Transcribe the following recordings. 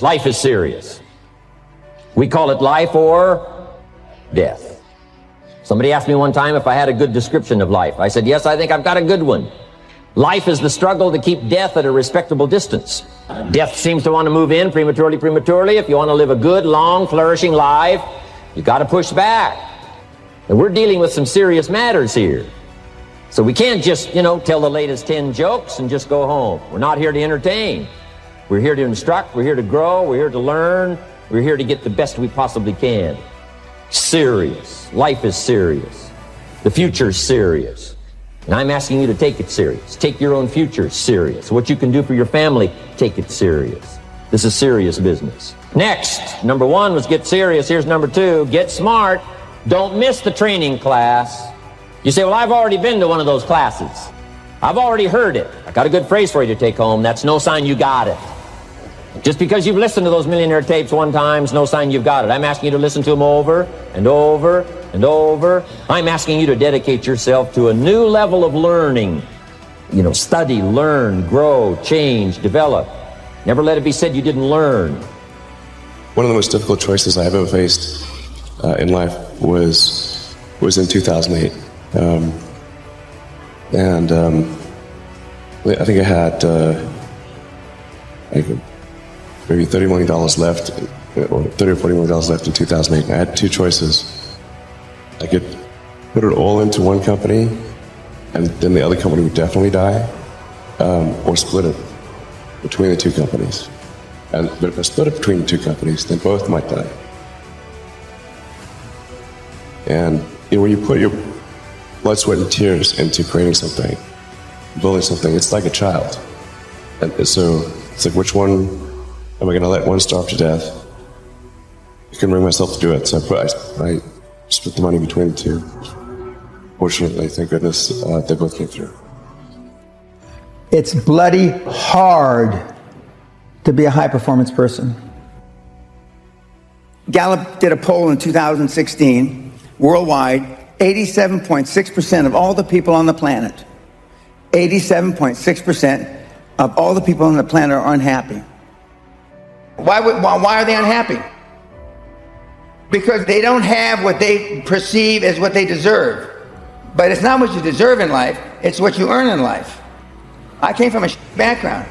Life is serious. We call it life or death. Somebody asked me one time if I had a good description of life. I said, yes, I think I've got a good one. Life is the struggle to keep death at a respectable distance. Death seems to want to move in prematurely. If you want to live a good, long, flourishing life, you got to push back. And we're dealing with some serious matters here. So we can't just, tell the latest 10 jokes and just go home. We're not here to entertain. We're here to instruct. We're here to grow. We're here to learn. We're here to get the best we possibly can. Serious. Life is serious. The future's serious. And I'm asking you to take it serious. Take your own future serious. What you can do for your family, take it serious. This is serious business. Next, number 1 was get serious. Here's number 2, get smart. Don't miss the training class. You say, well, I've already been to one of those classes. I've already heard it. I got a good phrase for you to take home. That's no sign you got it. Just because you've listened to those millionaire tapes one time is no sign you've got it. I'm asking you to listen to them over and over and over. I'm asking you to dedicate yourself to a new level of learning. Study, learn, grow, change, develop. Never let it be said you didn't learn. One of the most difficult choices I ever faced in life was in 2008. I think I had maybe $30 million left, or $30 or $40 million left in 2008. I had 2 choices. I could put it all into one company, and then the other company would definitely die, or split it between the 2 companies. But if I split it between the 2 companies, then both might die. And when you put your blood, sweat, and tears into creating something, building something, it's like a child. And so it's like, which one am I going to let one starve to death? I couldn't bring myself to do it, so I split the money between the 2. Fortunately, thank goodness, they both came through. It's bloody hard to be a high-performance person. Gallup did a poll in 2016, worldwide, 87.6% of all the people on the planet, 87.6% of all the people on the planet are unhappy. Why are they unhappy? Because they don't have what they perceive as what they deserve. But it's not what you deserve in life, it's what you earn in life. I came from a background.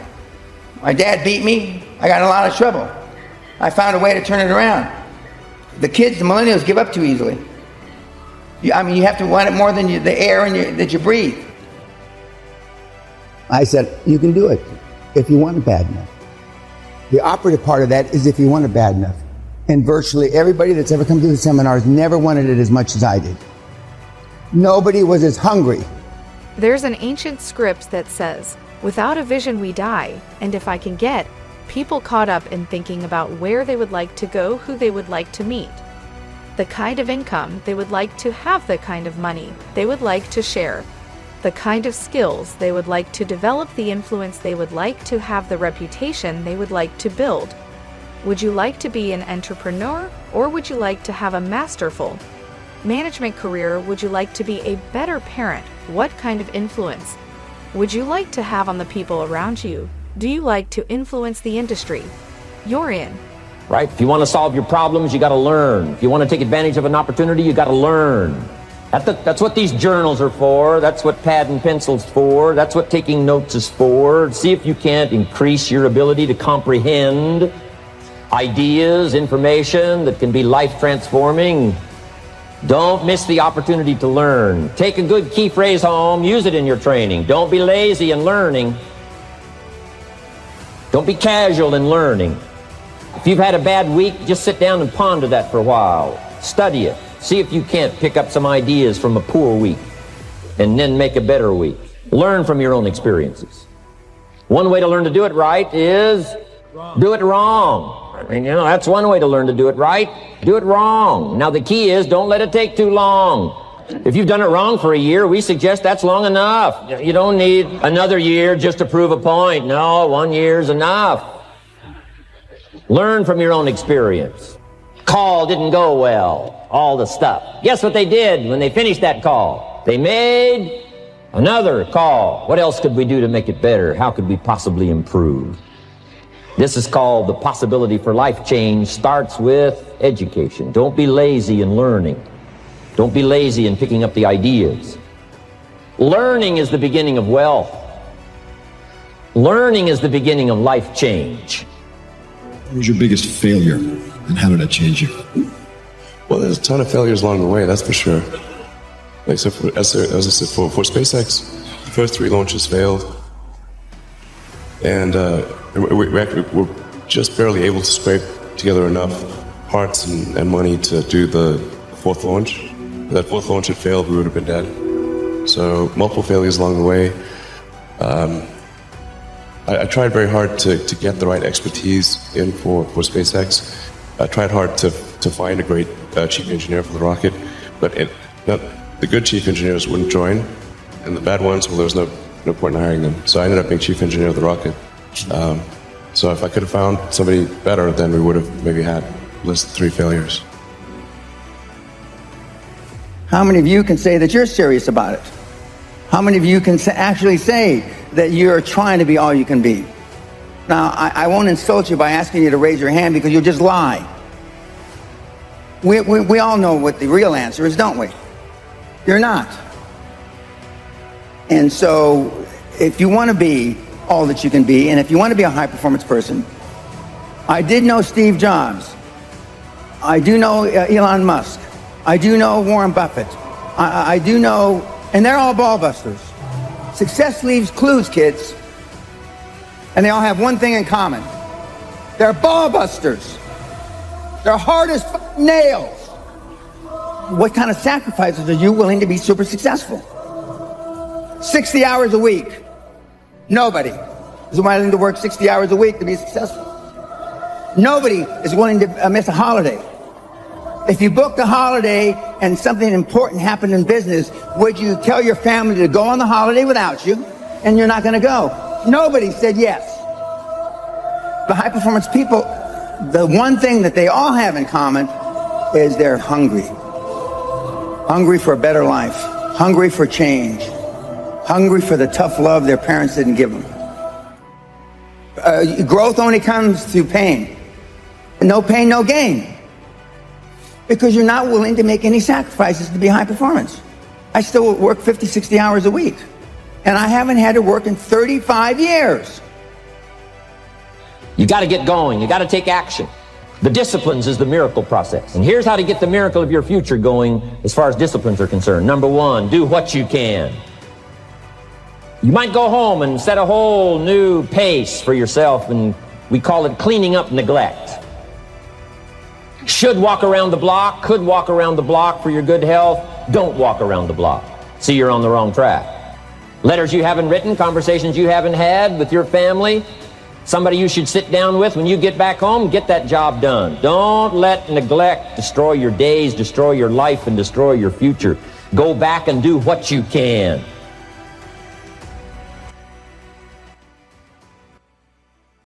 My dad beat me, I got in a lot of trouble. I found a way to turn it around. The kids, the millennials, give up too easily. You have to want it more than the air that you breathe. I said, you can do it if you want it bad enough. The operative part of that is if you want it bad enough. And virtually everybody that's ever come to the seminars never wanted it as much as I did. Nobody was as hungry. There's an ancient script that says, without a vision we die, and if I can get people caught up in thinking about where they would like to go, who they would like to meet, the kind of income they would like to have, the kind of money they would like to share, the kind of skills they would like to develop, the influence they would like to have, the reputation they would like to build. Would you like to be an entrepreneur, or would you like to have a masterful management career? Would you like to be a better parent? What kind of influence would you like to have on the people around you? Do you like to influence the industry you're in? Right? If you want to solve your problems, you got to learn. If you want to take advantage of an opportunity, you got to learn. That's what these journals are for. That's what pad and pencil's for. That's what taking notes is for. See if you can't increase your ability to comprehend ideas, information that can be life-transforming. Don't miss the opportunity to learn. Take a good key phrase home, use it in your training. Don't be lazy in learning. Don't be casual in learning. If you've had a bad week, just sit down and ponder that for a while. Study it. See if you can't pick up some ideas from a poor week and then make a better week. Learn from your own experiences. One way to learn to do it right is do it wrong. That's one way to learn to do it right. Do it wrong. Now the key is don't let it take too long. If you've done it wrong for a year, we suggest that's long enough. You don't need another year just to prove a point. No, 1 year's enough. Learn from your own experience. Call didn't go well. All the stuff. Guess what they did when they finished that call? They made another call. What else could we do to make it better? How could we possibly improve? This is called the possibility for life change starts with education. Don't be lazy in learning. Don't be lazy in picking up the ideas. Learning is the beginning of wealth. Learning is the beginning of life change. What was your biggest failure, and how did it change you? Well, there's a ton of failures along the way, that's for sure. Like, so as I said, for SpaceX, the first 3 launches failed. And we're just barely able to scrape together enough parts and money to do the 4th launch. If that 4th launch had failed, we would have been dead. So multiple failures along the way. I tried very hard to get the right expertise in for SpaceX. I tried hard to find a great chief engineer for the rocket, but the good chief engineers wouldn't join, and the bad ones, well, there was no point in hiring them. So I ended up being chief engineer of the rocket. So if I could have found somebody better, then we would have maybe had listed 3 failures. How many of you can say that you're serious about it? How many of you can actually say that you're trying to be all you can be? Now, I won't insult you by asking you to raise your hand because you'll just lie. We all know what the real answer is, don't we? You're not. And so, if you want to be all that you can be, and if you want to be a high-performance person, I did know Steve Jobs. I do know Elon Musk. I do know Warren Buffett. I do know, and they're all ball busters. Success leaves clues, kids. And they all have one thing in common. They're ball busters. They're hard as nails. What kind of sacrifices are you willing to be super successful? 60 hours a week. Nobody is willing to work 60 hours a week to be successful. Nobody is willing to miss a holiday. If you booked a holiday and something important happened in business, would you tell your family to go on the holiday without you, and you're not going to go? Nobody said yes. The high-performance people, the one thing that they all have in common is they're hungry. Hungry for a better life. Hungry for change. Hungry for the tough love their parents didn't give them. Growth only comes through pain. No pain, no gain. Because you're not willing to make any sacrifices to be high performance. I still work 50, 60 hours a week. And I haven't had to work in 35 years. You got to get going. You got to take action. The disciplines is the miracle process. And here's how to get the miracle of your future going as far as disciplines are concerned. Number 1, do what you can. You might go home and set a whole new pace for yourself, and we call it cleaning up neglect. Should walk around the block, could walk around the block for your good health. Don't walk around the block. See, you're on the wrong track. Letters you haven't written, conversations you haven't had with your family, somebody you should sit down with when you get back home, get that job done. Don't let neglect destroy your days, destroy your life, and destroy your future. Go back and do what you can.